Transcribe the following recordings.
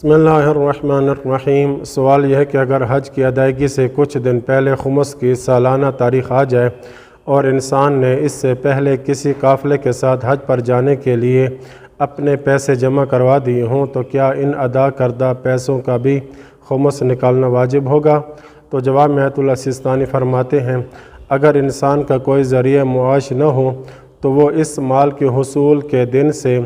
بسم اللہ الرحمن الرحیم۔ سوال یہ ہے کہ اگر حج کی ادائیگی سے کچھ دن پہلے خمس کی سالانہ تاریخ آ جائے اور انسان نے اس سے پہلے کسی قافلے کے ساتھ حج پر جانے کے لیے اپنے پیسے جمع کروا دیے ہوں تو کیا ان ادا کردہ پیسوں کا بھی خمس نکالنا واجب ہوگا؟ تو جواب میں آیت اللہ سیستانی فرماتے ہیں اگر انسان کا کوئی ذریعہ معاش نہ ہو تو وہ اس مال کے حصول کے دن سے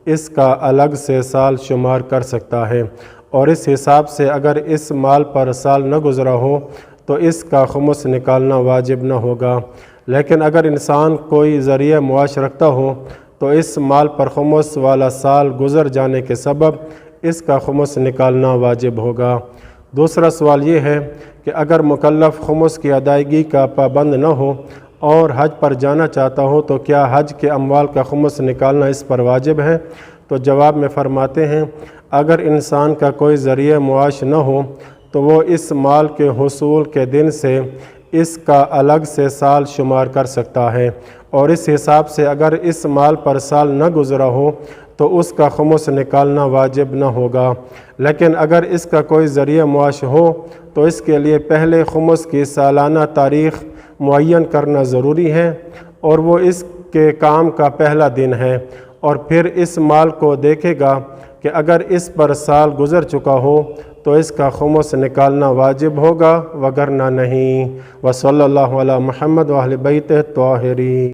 اس کا الگ سے سال شمار کر سکتا ہے، اور اس حساب سے اگر اس مال پر سال نہ گزرا ہو تو اس کا خمس نکالنا واجب نہ ہوگا۔ لیکن اگر انسان کوئی ذریعہ معاش رکھتا ہو تو اس مال پر خمس والا سال گزر جانے کے سبب اس کا خمس نکالنا واجب ہوگا۔ دوسرا سوال یہ ہے کہ اگر مکلف خمس کی ادائیگی کا پابند نہ ہو اور حج پر جانا چاہتا ہو تو کیا حج کے اموال کا خمس نکالنا اس پر واجب ہے؟ تو جواب میں فرماتے ہیں اگر انسان کا کوئی ذریعہ معاش نہ ہو تو وہ اس مال کے حصول کے دن سے اس کا الگ سے سال شمار کر سکتا ہے، اور اس حساب سے اگر اس مال پر سال نہ گزرا ہو تو اس کا خمس نکالنا واجب نہ ہوگا۔ لیکن اگر اس کا کوئی ذریعہ معاش ہو تو اس کے لیے پہلے خمس کی سالانہ تاریخ معین کرنا ضروری ہے، اور وہ اس کے کام کا پہلا دن ہے، اور پھر اس مال کو دیکھے گا کہ اگر اس پر سال گزر چکا ہو تو اس کا خمس نکالنا واجب ہوگا وگرنہ نہیں۔ وصلی اللہ علی محمد و اہل بیتہ الطاہرین۔